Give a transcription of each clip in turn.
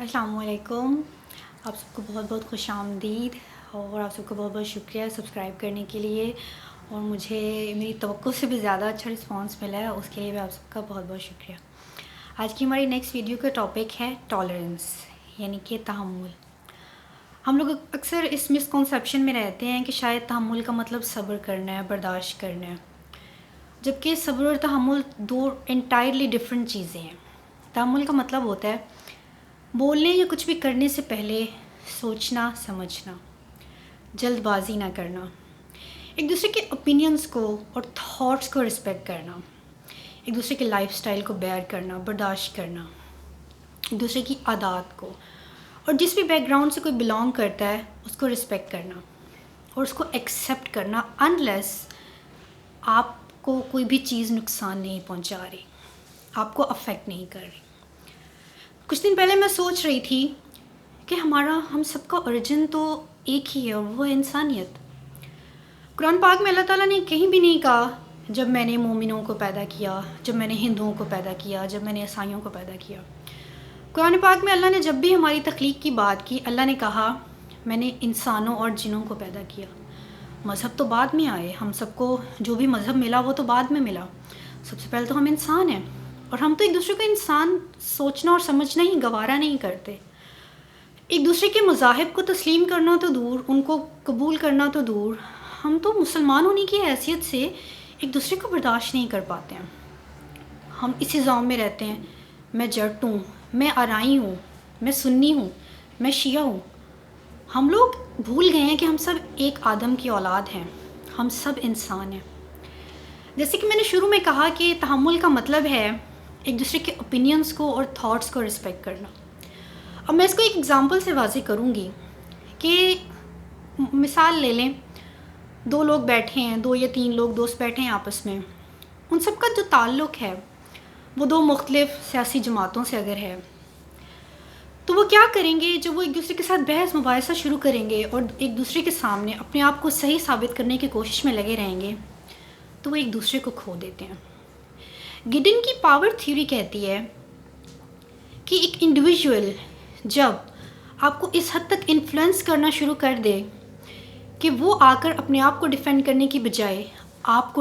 अस्सलाम वालेकुम। आप सबको बहुत बहुत खुश आमदीद और आप सबको बहुत बहुत शुक्रिया सब्सक्राइब करने के लिए। और मुझे मेरी तवक्को से भी ज़्यादा अच्छा रिस्पांस मिला है, उसके लिए भी आप सबका बहुत बहुत शुक्रिया। आज की हमारी नेक्स्ट वीडियो का टॉपिक है टॉलरेंस, यानी कि तहम्मुल। हम लोग अक्सर इस मिसकॉन्सेप्शन में रहते हैं कि शायद तहम्मुल का मतलब सब्र करना है, बर्दाश्त करना है, जबकि सब्र और तहम्मुल दो एंटायरली डिफरेंट चीज़ें हैं। तहम्मुल का मतलब होता है बोलने या कुछ भी करने से पहले सोचना समझना, जल्दबाजी ना करना, एक दूसरे के ओपिनियंस को और थॉट्स को रिस्पेक्ट करना, एक दूसरे के लाइफस्टाइल को बेयर करना, बर्दाश्त करना, एक दूसरे की आदत को, और जिस भी बैकग्राउंड से कोई बिलोंग करता है उसको रिस्पेक्ट करना और उसको एक्सेप्ट करना अनलेस आपको कोई भी चीज़ नुकसान नहीं पहुंचा रही, आपको अफेक्ट नहीं कर रही। कुछ दिन पहले मैं सोच रही थी कि हम सबका ओरिजिन तो एक ही है और वो है इंसानियत। कुरान पाक में अल्लाह ताला ने कहीं भी नहीं कहा जब मैंने मोमिनों को पैदा किया, जब मैंने हिंदुओं को पैदा किया, जब मैंने ईसाइयों को पैदा किया। कुरान पाक में अल्लाह ने जब भी हमारी तख्लीक की बात की, अल्लाह ने कहा मैंने इंसानों और जिनों को पैदा किया। मज़हब तो बाद में आए, हम सबको जो भी मज़हब मिला वो तो बाद में मिला। सबसे पहले तो हम इंसान हैं और हम तो एक दूसरे को इंसान सोचना और समझना ही गवारा नहीं करते। एक दूसरे के मज़ाहिब को तस्लीम करना तो दूर, उनको कबूल करना तो दूर, हम तो मुसलमान होने की हैसियत से एक दूसरे को बर्दाश्त नहीं कर पाते हैं। हम इसी ज़ौम में रहते हैं, मैं जट हूँ, मैं आराई हूँ, मैं सुन्नी हूँ, मैं शिया हूँ। हम लोग भूल गए हैं कि हम सब एक आदम की औलाद हैं, हम सब इंसान हैं। जैसे कि मैंने शुरू में कहा कि तहम्मुल का मतलब है एक दूसरे के ओपिनियंस को और थॉट्स को रिस्पेक्ट करना। अब मैं इसको एक एग्ज़ाम्पल से वाज़ेह करूँगी कि मिसाल ले लें, दो लोग बैठे हैं, 2 या 3 लोग दोस्त बैठे हैं आपस में, उन सब का जो ताल्लुक़ है वो 2 मुख्तलिफ़ सियासी जमातों से अगर है, तो वो क्या करेंगे जब वो एक दूसरे के साथ बहस मुबाहिसा शुरू करेंगे और एक दूसरे के सामने अपने आप को सही साबित करने की कोशिश में लगे रहेंगे, तो वो एक दूसरे को खो देते हैं। गिडन की पावर थ्योरी कहती है कि एक इंडिविजुअल जब आपको इस हद तक इन्फ्लुएंस करना शुरू कर दे कि वो आकर अपने आप को डिफेंड करने की बजाय आप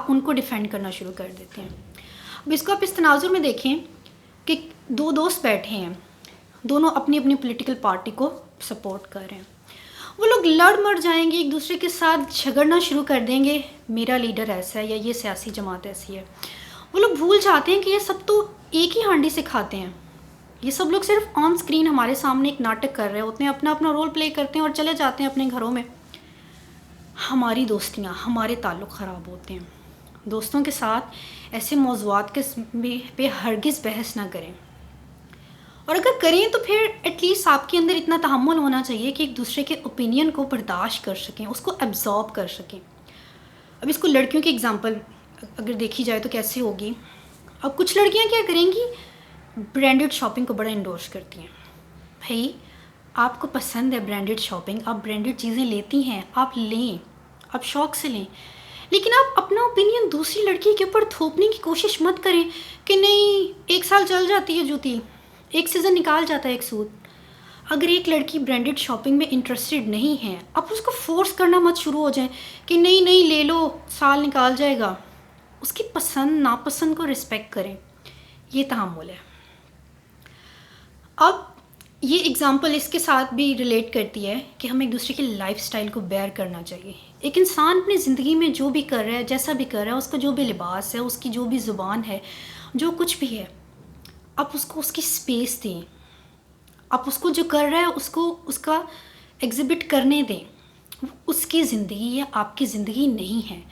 उनको डिफेंड करना शुरू कर देते हैं। अब इसको आप इस तनाजुर में देखें कि 2 दोस्त बैठे हैं, दोनों अपनी अपनी पॉलिटिकल पार्टी को सपोर्ट कर रहे हैं। वो लोग लड़ मर जाएंगे, एक दूसरे के साथ झगड़ना शुरू कर देंगे, मेरा लीडर ऐसा है या ये सियासी जमात ऐसी है। वो लोग भूल जाते हैं कि ये सब तो एक ही हांडी से खाते हैं। ये सब लोग सिर्फ ऑन स्क्रीन हमारे सामने एक नाटक कर रहे होते हैं, अपना अपना रोल प्ले करते हैं और चले जाते हैं अपने घरों में। हमारी दोस्तियाँ, हमारे ताल्लुक़ ख़राब होते हैं। दोस्तों के साथ ऐसे मौज़ूआत पे हरगिज़ बहस ना करें, और अगर करें तो फिर एटलीस्ट आपके अंदर इतना तहम्मुल होना चाहिए कि एक दूसरे के ओपिनियन को बर्दाश्त कर सकें, उसको एब्जॉर्ब कर सकें। अब इसको लड़कियों की एग्जांपल अगर देखी जाए तो कैसे होगी। अब कुछ लड़कियां क्या करेंगी, ब्रांडेड शॉपिंग को बड़ा इंडोर्स करती हैं। भाई आपको पसंद है ब्रांडेड शॉपिंग, आप ब्रांडेड चीज़ें लेती हैं, आप लें, आप शौक़ से लें, लेकिन आप अपना ओपिनियन दूसरी लड़की के ऊपर थोपने की कोशिश मत करें कि नहीं 1 साल चल जाती है जूती, 1 सीज़न निकाल जाता है एक सूट। अगर एक लड़की ब्रांडेड शॉपिंग में इंटरेस्टेड नहीं है, आप उसको फोर्स करना मत शुरू हो जाए कि नहीं नहीं ले लो, साल निकाल जाएगा। उसकी पसंद नापसंद को रिस्पेक्ट करें, ये तहम्मुल है। अब ये एग्ज़ाम्पल इसके साथ भी रिलेट करती है कि हमें एक दूसरे के लाइफस्टाइल को बेयर करना चाहिए। एक इंसान अपनी ज़िंदगी में जो भी कर रहा है, जैसा भी कर रहा है, उसका जो भी लिबास है, उसकी जो भी ज़ुबान है, जो कुछ भी है, आप उसको उसकी स्पेस दें। आप उसको जो कर रहा है उसको उसका एग्जिबिट करने दें। उसकी ज़िंदगी या आपकी ज़िंदगी नहीं है।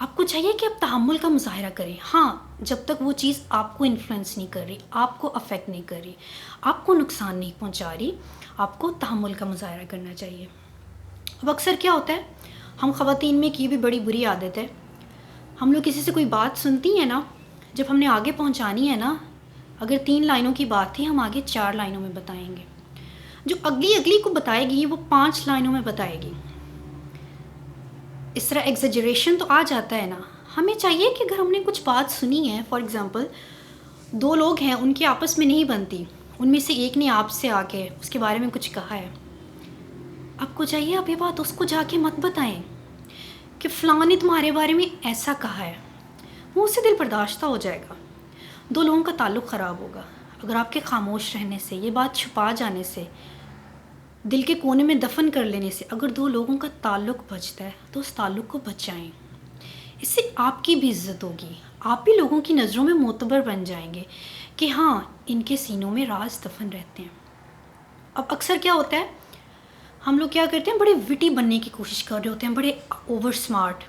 आपको चाहिए कि आप तहम्मुल का मुज़ाहिरा करें, हाँ, जब तक वो चीज़ आपको इन्फ्लुएंस नहीं कर रही, आपको अफेक्ट नहीं कर रही, आपको नुकसान नहीं पहुंचा रही, आपको तहम्मुल का मुज़ाहिरा करना चाहिए। अब अक्सर क्या होता है, हम ख़वातीन में की भी बड़ी बुरी आदत है, हम लोग किसी से कोई बात सुनती हैं ना, जब हमने आगे पहुँचानी है ना, अगर 3 लाइनों की बात थी, हम आगे 4 लाइनों में बताएंगे। जो अगली को बताएगी वो 5 लाइनों में बताएगी। इस तरह एग्जेजरेशन तो आ जाता है ना। हमें चाहिए कि अगर हमने कुछ बात सुनी है, फॉर एग्ज़ाम्पल 2 लोग हैं, उनकी आपस में नहीं बनती, ان میں سے ایک نے آپ سے آ کے اس کے بارے میں کچھ کہا ہے، آپ کو چاہیے آپ یہ بات اس کو جا کے مت بتائیں کہ فلاں نے تمہارے بارے میں ایسا کہا ہے، وہ اس سے دل برداشتہ ہو جائے گا، دو لوگوں کا تعلق خراب ہوگا۔ اگر آپ کے خاموش رہنے سے، یہ بات چھپا جانے سے، دل کے کونے میں دفن کر لینے سے اگر دو لوگوں کا تعلق بچتا ہے تو اس تعلق کو بچائیں۔ اس سے آپ کی بھی عزت ہوگی، آپ بھی لوگوں کی نظروں میں معتبر بن جائیں گے کہ ہاں ان کے سینوں میں راز دفن رہتے ہیں۔ اب اکثر کیا ہوتا ہے، ہم لوگ کیا کرتے ہیں، بڑے وٹی بننے کی کوشش کر رہے ہوتے ہیں، بڑے اوور سمارٹ،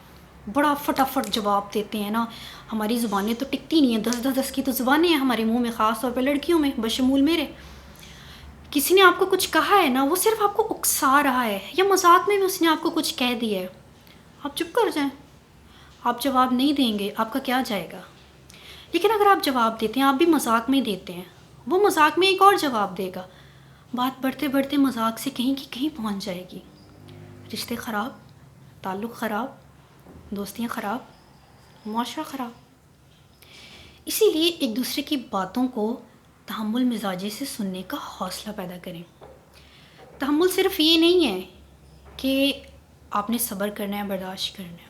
بڑا فٹافٹ جواب دیتے ہیں نا۔ ہماری زبانیں تو ٹکتی نہیں ہیں، 10 کی تو زبانیں ہیں ہمارے منہ میں، خاص طور پہ لڑکیوں میں بشمول میرے۔ کسی نے آپ کو کچھ کہا ہے نا، وہ صرف آپ کو اکسا رہا ہے یا مذاق میں بھی اس نے آپ کو کچھ کہہ دیا ہے، آپ چپ کر جائیں، آپ جواب نہیں دیں گے، آپ کا کیا جائے گا۔ لیکن اگر آپ جواب دیتے ہیں، آپ بھی مذاق میں دیتے ہیں، وہ مذاق میں ایک اور جواب دے گا، بات بڑھتے بڑھتے مذاق سے کہیں کی کہیں پہنچ جائے گی، رشتے خراب، تعلق خراب، دوستیاں خراب، معاشرہ خراب۔ اسی لیے ایک دوسرے کی باتوں کو تحمل مزاجی سے سننے کا حوصلہ پیدا کریں۔ تحمل صرف یہ نہیں ہے کہ آپ نے صبر کرنا ہے، برداشت کرنا ہے۔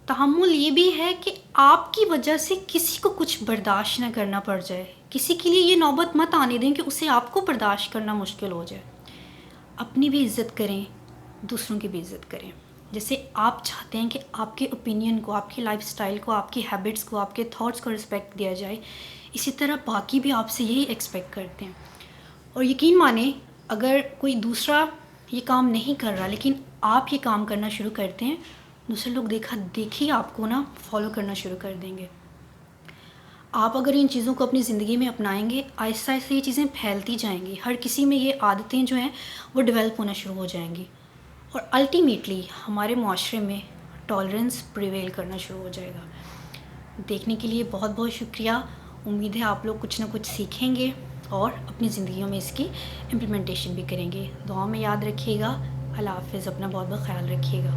تحمل یہ بھی ہے کہ آپ کی وجہ سے کسی کو کچھ برداشت نہ کرنا پڑ جائے، کسی کے لیے یہ نوبت مت آنے دیں کہ اسے آپ کو برداشت کرنا مشکل ہو جائے۔ اپنی بھی عزت کریں، دوسروں کی بھی عزت کریں۔ جیسے آپ چاہتے ہیں کہ آپ کے اوپینین کو، آپ کی لائف سٹائل کو، آپ کی ہیبٹس کو، آپ کے تھاٹس کو رسپیکٹ دیا جائے، اسی طرح باقی بھی آپ سے یہی ایکسپیکٹ کرتے ہیں۔ اور یقین مانیں، اگر کوئی دوسرا یہ کام نہیں کر رہا لیکن آپ یہ کام کرنا شروع کرتے ہیں، دوسرے لوگ دیکھی آپ کو نا فالو کرنا شروع کر دیں گے۔ آپ اگر ان چیزوں کو اپنی زندگی میں اپنائیں گے، آہستہ آہستہ یہ چیزیں پھیلتی جائیں گی، ہر کسی میں یہ عادتیں جو ہیں وہ ڈیولپ ہونا شروع ہو جائیں گی، اور الٹیمیٹلی ہمارے معاشرے میں ٹالرنس پریویل کرنا شروع ہو جائے گا۔ دیکھنے کے لیے بہت بہت شکریہ، امید ہے آپ لوگ کچھ نہ کچھ سیکھیں گے اور اپنی زندگیوں میں اس کی امپلیمنٹیشن بھی کریں گے۔ دعا میں یاد رکھیے گا۔ اللہ حافظ، اپنا بہت بہت خیال رکھیے گا۔